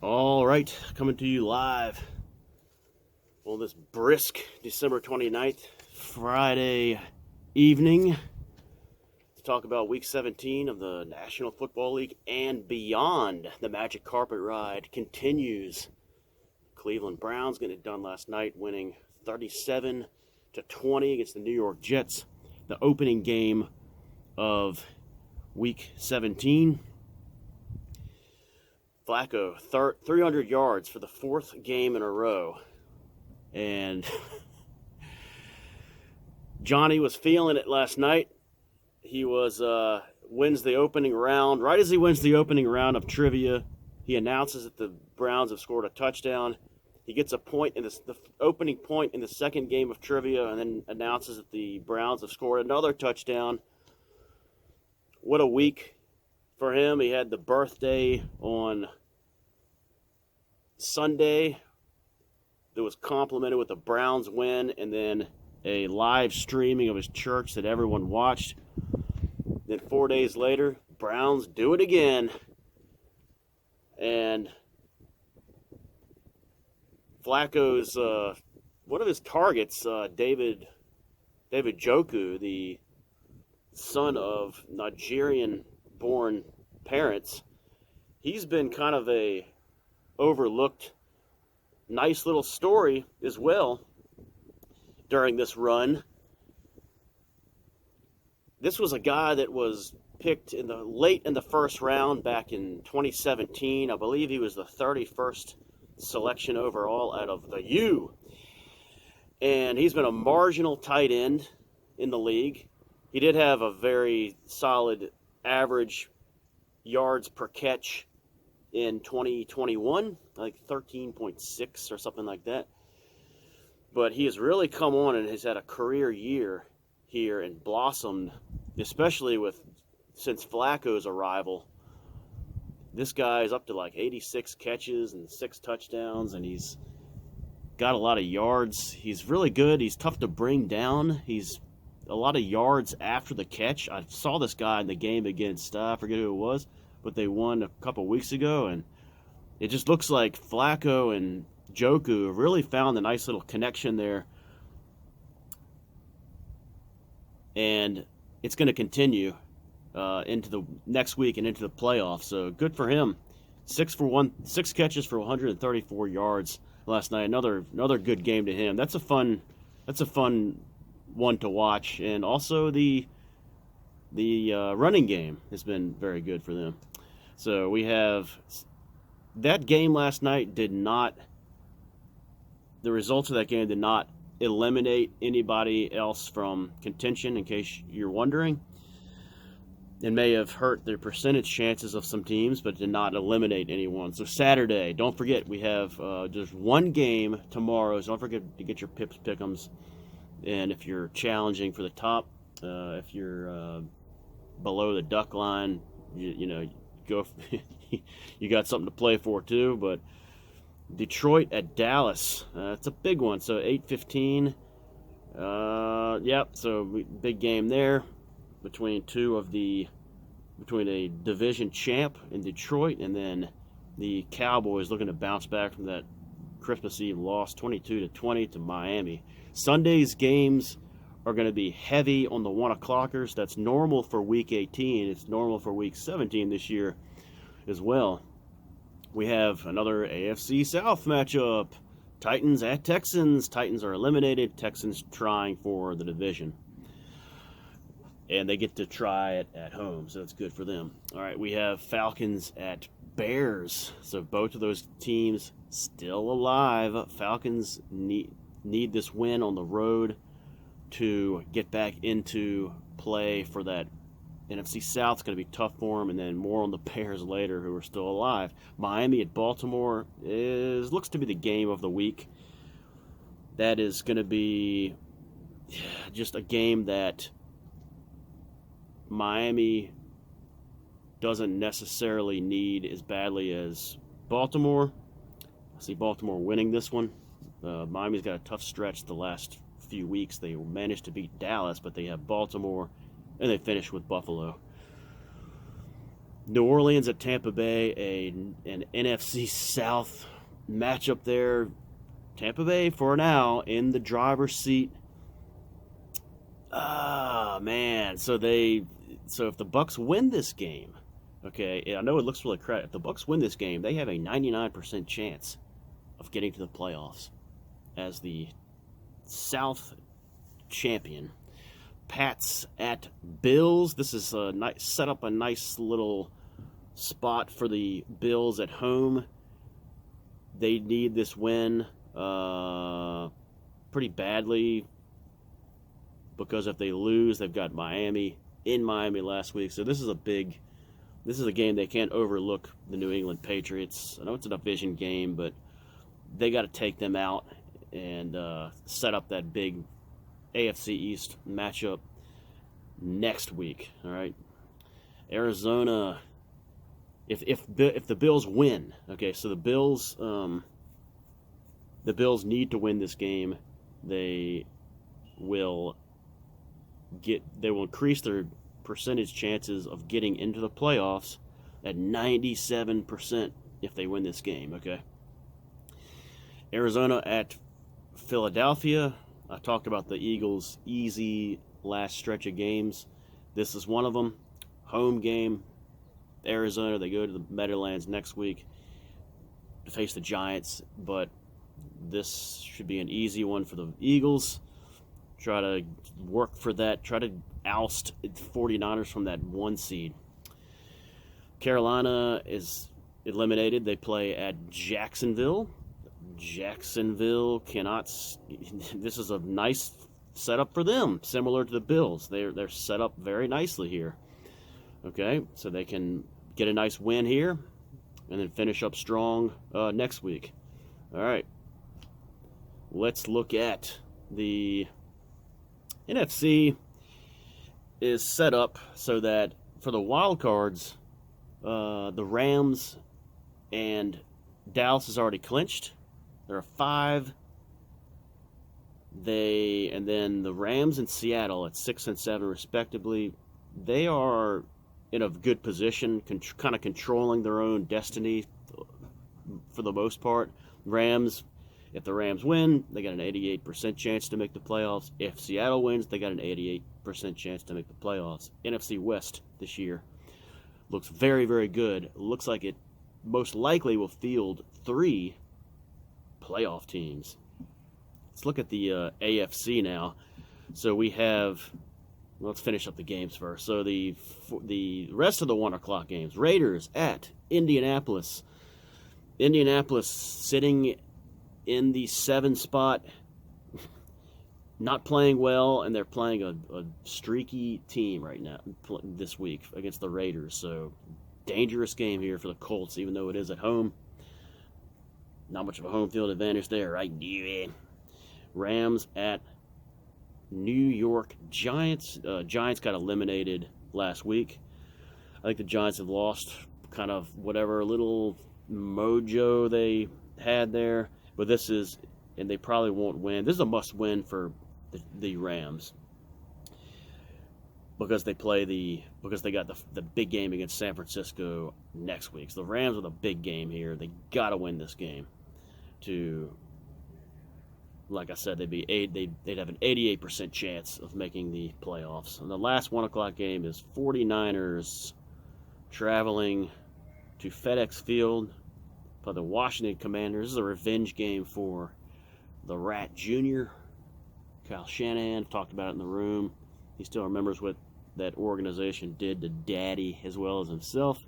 All right, coming to you live on this brisk December 29th, Friday evening to talk about Week 17 of the National Football League and beyond. The magic carpet ride continues. Cleveland Browns getting it done last night, winning 37-20 against the New York Jets, the opening game of Week 17. Flacco, 300 yards for the fourth game in a row. And Johnny was feeling it last night. He wins the opening round. Right as he wins the opening round of trivia, he announces that the Browns have scored a touchdown. He gets a point in the opening point in the second game of trivia, and then announces that the Browns have scored another touchdown. What a week for him. He had the birthday on Sunday that was complimented with a Browns win, and then a live streaming of his church that everyone watched. Then 4 days later, Browns do it again. And Flacco's one of his targets, David Njoku, the son of Nigerian-born parents, he's been kind of a overlooked nice little story as well during this run. This was a guy that was picked late in the first round back in 2017. I believe he was the 31st selection overall out of the U. And he's been a marginal tight end in the league. He did have a very solid average yards per catch in 2021, like 13.6 or something like that. But he has really come on and has had a career year here and blossomed, especially since Flacco's arrival. This guy is up to like 86 catches and 6 touchdowns, and he's got a lot of yards. He's really good. He's tough to bring down. He's a lot of yards after the catch. I saw this guy in the game against, I forget who it was, but they won a couple weeks ago, and it just looks like Flacco and Njoku really found a nice little connection there. And it's going to continue into the next week and into the playoffs. So good for him. 6 catches for 134 yards last night. Another good game to him. That's a fun one to watch. And also the running game has been very good for them. So we have that game last night the results of that game did not eliminate anybody else from contention, in case you're wondering. It may have hurt their percentage chances of some teams, but did not eliminate anyone. So Saturday, don't forget, we have just one game tomorrow, so don't forget to get your Pips Pick'ems. And if you're challenging for the top, if you're below the duck line, you got something to play for too. But Detroit at Dallas, it's a big one. So 8:15. So big game there between a division champ in Detroit, and then the Cowboys looking to bounce back from that Christmas Eve loss 22-20 to Miami. Sunday's games are going to be heavy on the 1 o'clockers. That's normal for Week 18. It's normal for Week 17 this year as well. We have another AFC South matchup. Titans at Texans. Titans are eliminated. Texans trying for the division. And they get to try it at home, so it's good for them. All right, we have Falcons at Bears. So both of those teams still alive. Falcons need this win on the road to get back into play for that NFC South. Is going to be tough for them, and then more on the Bears later, who are still alive. Miami at Baltimore looks to be the game of the week. That is going to be just a game that Miami doesn't necessarily need as badly as Baltimore. I see Baltimore winning this one. Miami's got a tough stretch the last few weeks. They managed to beat Dallas, but they have Baltimore, and they finish with Buffalo. New Orleans at Tampa Bay, an NFC South matchup there. Tampa Bay, for now, in the driver's seat. Ah, man. So if the Bucks win this game, okay, I know it looks really crap. If the Bucks win this game, they have a 99% chance of getting to the playoffs as the South champion. Pats at Bills. This is set up a nice little spot for the Bills at home. They need this win pretty badly, because if they lose, they've got Miami in Miami last week. So this is a game they can't overlook, the New England Patriots. I know it's a division game, but they got to take them out and set up that big AFC East matchup next week. All right, Arizona. If the Bills win, okay, so the Bills need to win this game. They will increase their percentage chances of getting into the playoffs at 97% if they win this game. Okay. Arizona at Philadelphia. I talked about the Eagles' easy last stretch of games. This is one of them. Home game. Arizona, they go to the Meadowlands next week to face the Giants, but this should be an easy one for the Eagles. Try to work for that. Try to oust the 49ers from that 1 seed. Carolina is eliminated. They play at Jacksonville. Jacksonville cannot. This is a nice setup for them, similar to the Bills. They're set up very nicely here. Okay, so they can get a nice win here and then finish up strong next week. All right, let's look at the NFC. Is set up so that for the wild cards, the Rams and Dallas is already clinched. There are 5. And then the Rams and Seattle at 6 and 7 respectively. They are in a good position, kind of controlling their own destiny for the most part. If the Rams win, they got an 88% chance to make the playoffs. If Seattle wins, they got an 88% chance to make the playoffs. NFC West this year looks very, very good. Looks like it most likely will field 3 playoff teams. Let's look at the AFC now. So we have, let's finish up the games first. So the rest of the 1 o'clock games. Raiders at Indianapolis. Indianapolis sitting in the 7 spot, not playing well, and they're playing a streaky team right now this week against the Raiders. So dangerous game here for the Colts, even though it is at home. Not much of a home field advantage there, right? Rams at New York Giants. Giants got eliminated last week. I think the Giants have lost kind of whatever little mojo they had there. But this is, and they probably won't win. This is a must-win for the Rams because they got the big game against San Francisco next week. So the Rams with a big game here. They got to win this game to, like I said, they'd have an 88% chance of making the playoffs. And the last 1 o'clock game is 49ers traveling to FedEx Field for the Washington Commanders. This is a revenge game for the Rat Jr. Kyle Shanahan talked about it in the room. He still remembers what that organization did to Daddy as well as himself.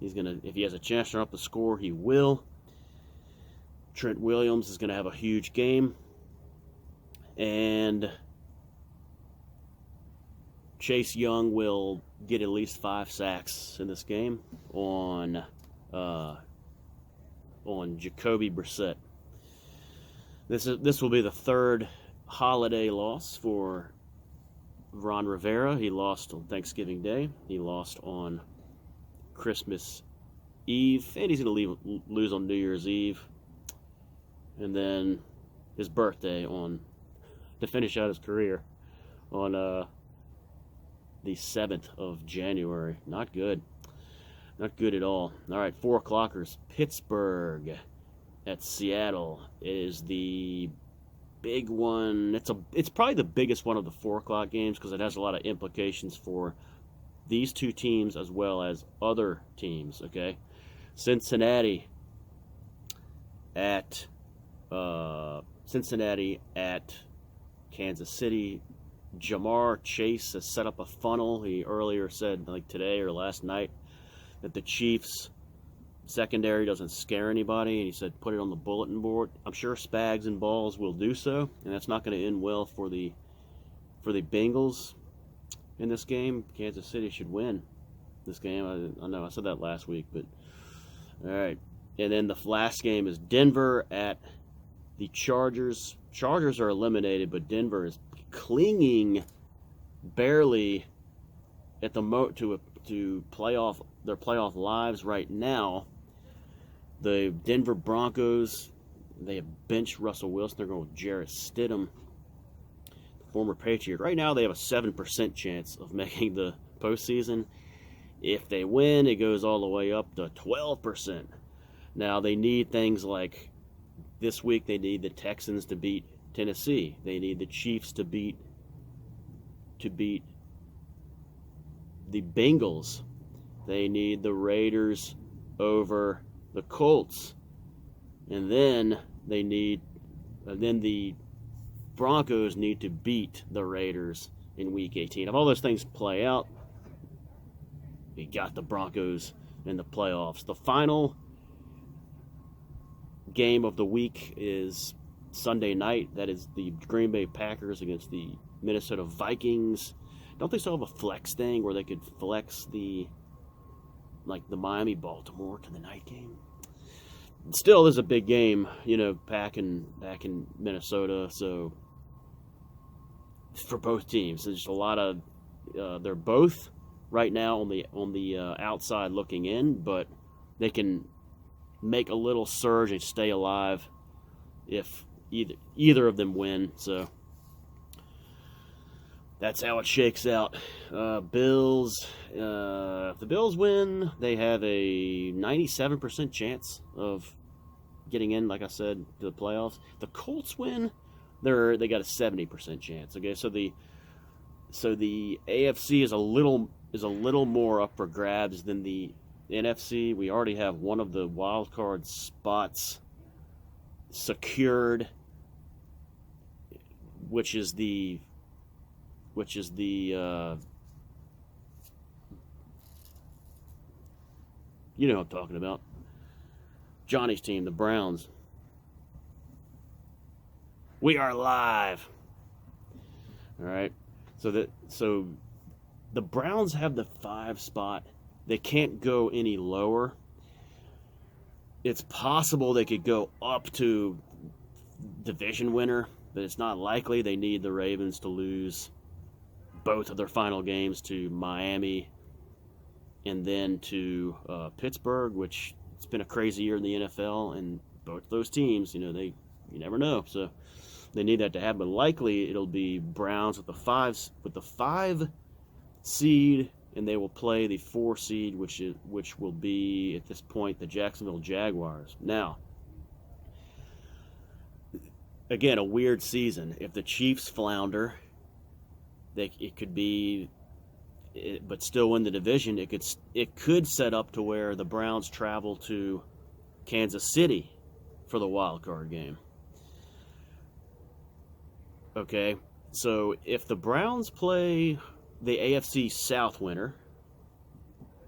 He's gonna, if he has a chance to turn up the score, he will. Trent Williams is gonna have a huge game, and Chase Young will get at least 5 sacks in this game on Jacoby Brissett. This will be the 3rd holiday loss for Ron Rivera. He lost on Thanksgiving Day. He lost on Christmas Eve, and he's going to lose on New Year's Eve, and then his birthday to finish out his career on the 7th of January. Not good. Not good at all. All right, 4 o'clockers. Pittsburgh at Seattle. It is the big one. It's probably the biggest one of the 4 o'clock games because it has a lot of implications for these two teams as well as other teams. Okay, Cincinnati at Kansas City. Jamar Chase has set up a funnel. He earlier said, like today or last night, that the Chiefs secondary doesn't scare anybody, and he said put it on the bulletin board. I'm sure Spags and Balls will do so, and that's not going to end well for the Bengals in this game. Kansas City should win this game. I know I said that last week, but all right. And then the last game is Denver at the Chargers. Chargers are eliminated, but Denver is clinging barely at the to playoff their playoff lives right now. The Denver Broncos, they have benched Russell Wilson. They're going with Jarrett Stidham, the former Patriot. Right now, they have a 7% chance of making the postseason. If they win, it goes all the way up to 12%. Now, they need things like this week, they need the Texans to beat Tennessee. They need the Chiefs to beat the Bengals. They need the Raiders over the Colts. And then the Broncos need to beat the Raiders in Week 18. If all those things play out, we got the Broncos in the playoffs. The final game of the week is Sunday night. That is the Green Bay Packers against the Minnesota Vikings. Don't they still have a flex thing where they could flex the Miami-Baltimore to the night game? Still, this is a big game, back in Minnesota. So for both teams, there's just a lot of they're both right now on the outside looking in, but they can make a little surge and stay alive if either of them win. So that's how it shakes out. Bills, if the Bills win, they have a 97% chance of getting in, like I said, to the playoffs. The Colts win, they got a 70% chance. Okay, so the AFC is a little more up for grabs than the NFC. We already have one of the wild card spots secured, which is the you know what I'm talking about. Johnny's team, the Browns. We are live. All right. So the Browns have the 5 spot. They can't go any lower. It's possible they could go up to division winner, but it's not likely. They need the Ravens to lose both of their final games to Miami and then to Pittsburgh, which it's been a crazy year in the NFL, and both those teams, you never know. So they need that to happen. But likely it'll be Browns with the 5 seed, and they will play the 4 seed, which will be at this point the Jacksonville Jaguars. Now, again, a weird season. If the Chiefs flounder, it could be, but still win the division. It could set up to where the Browns travel to Kansas City for the wild card game. Okay, so if the Browns play the AFC South winner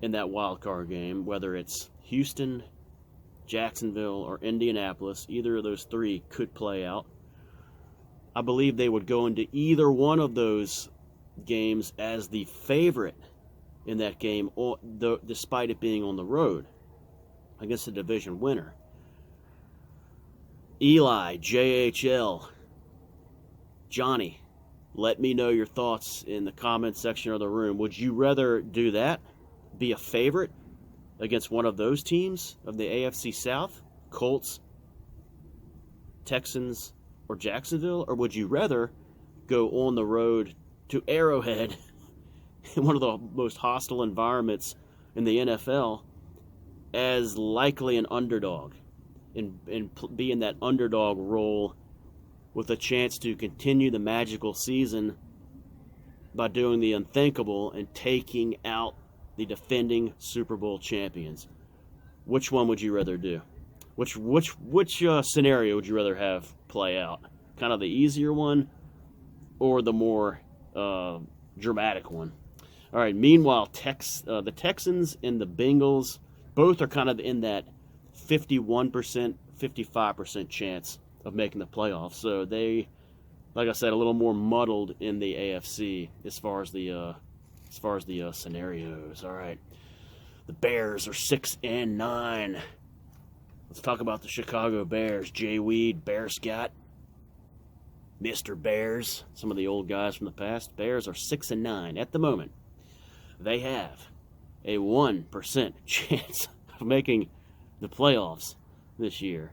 in that wild card game, whether it's Houston, Jacksonville, or Indianapolis, either of those 3 could play out. I believe they would go into either one of those games as the favorite in that game, despite it being on the road against the division winner. Eli, JHL, Johnny, let me know your thoughts in the comments section of the room. Would you rather do that, be a favorite against one of those teams of the AFC South, Colts, Texans, or Jacksonville, or would you rather go on the road to Arrowhead in one of the most hostile environments in the NFL as likely an underdog and be in that underdog role with a chance to continue the magical season by doing the unthinkable and taking out the defending Super Bowl champions. Which one would you rather do? Which scenario would you rather have play out? Kind of the easier one or the more dramatic one? All right, meanwhile, the Texans and the Bengals both are kind of in that 51%, 55% chance of making the playoffs. So they, like I said, a little more muddled in the AFC as far as the scenarios. All right, the Bears are 6-9. Let's talk about the Chicago Bears. Jay Weed, Bear Scott, Mr. Bears, some of the old guys from the past. Bears are 6-9 at the moment. They have a 1% chance of making the playoffs this year.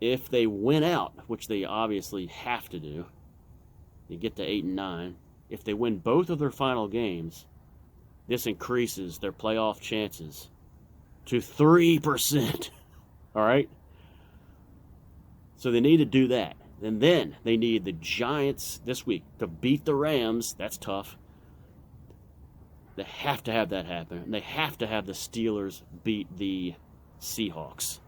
If they win out, which they obviously have to do, you get to 8-9. If they win both of their final games, this increases their playoff chances to 3%. All right? So they need to do that. And then they need the Giants this week to beat the Rams. That's tough. They have to have that happen. And they have to have the Steelers beat the Seahawks,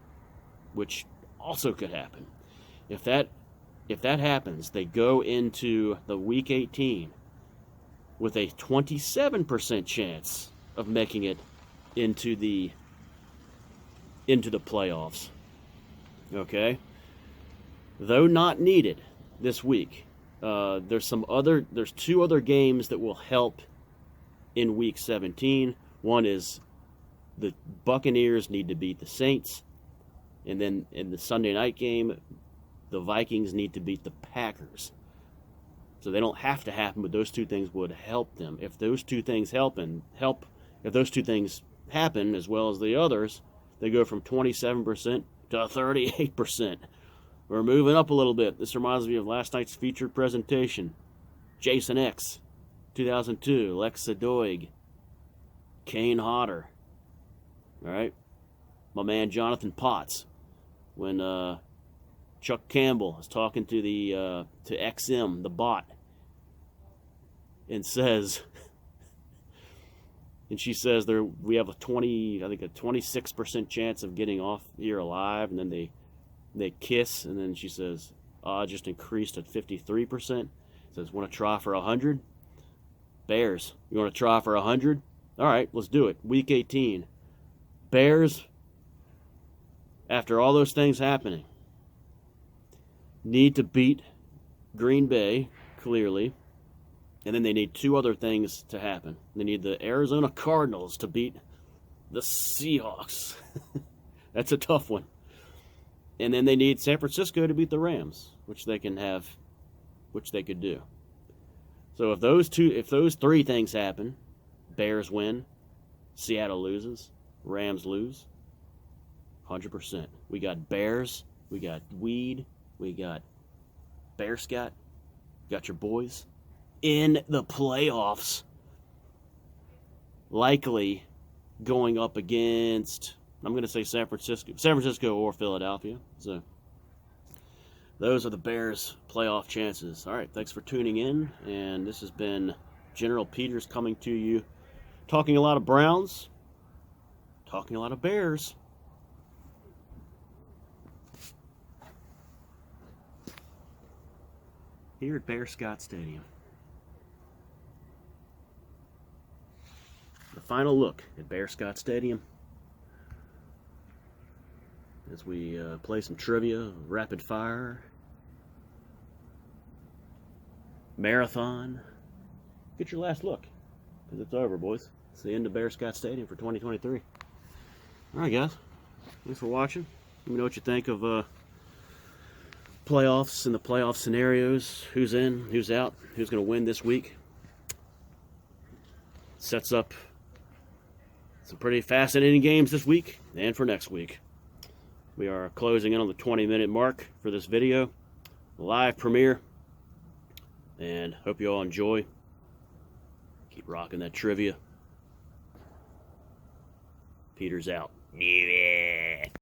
which also could happen. If that happens, they go into the Week 18 with a 27% chance of making it into the playoffs. Okay? Though not needed this week, there's two other games that will help in Week 17. One is the Buccaneers need to beat the Saints. And then in the Sunday night game, the Vikings need to beat the Packers. So they don't have to happen, but those two things would help them. If those two things if those two things happen as well as the others, they go from 27% to 38%. We're moving up a little bit. This reminds me of last night's featured presentation. Jason X, 2002, Lex Sadoig, Kane Hodder. All right? My man Jonathan Potts. When Chuck Campbell is talking to to XM, the bot, and she says we have a 26% chance of getting off here alive, and then they kiss, and then she says, just increased at 53%. Says, want to try for 100? Bears, you want to try for 100? All right, let's do it. Week 18. Bears, after all those things happening, need to beat Green Bay, clearly. And then they need two other things to happen. They need the Arizona Cardinals to beat the Seahawks. That's a tough one. And then they need San Francisco to beat the Rams, which they could do. So if those three things happen, Bears win, Seattle loses, Rams lose, 100%. We got Bears, we got Weed, we got Bear Scott, got your boys in the playoffs, likely going up against, I'm going to say San Francisco or Philadelphia. So those are the Bears' playoff chances. All right, thanks for tuning in, and this has been General Peters coming to you, talking a lot of Browns, talking a lot of Bears. Here at Bear Scott Stadium. The final look at Bear Scott Stadium as we play some trivia, rapid fire, marathon. Get your last look, because it's over, boys. It's the end of Bear Scott Stadium for 2023. All right, guys. Thanks for watching. Let me know what you think of playoffs and the playoff scenarios. Who's in, who's out, who's going to win this week. Sets up some pretty fascinating games this week and for next week. We are closing in on the 20-minute mark for this video. Live premiere. And hope you all enjoy. Keep rocking that trivia. Peters out. New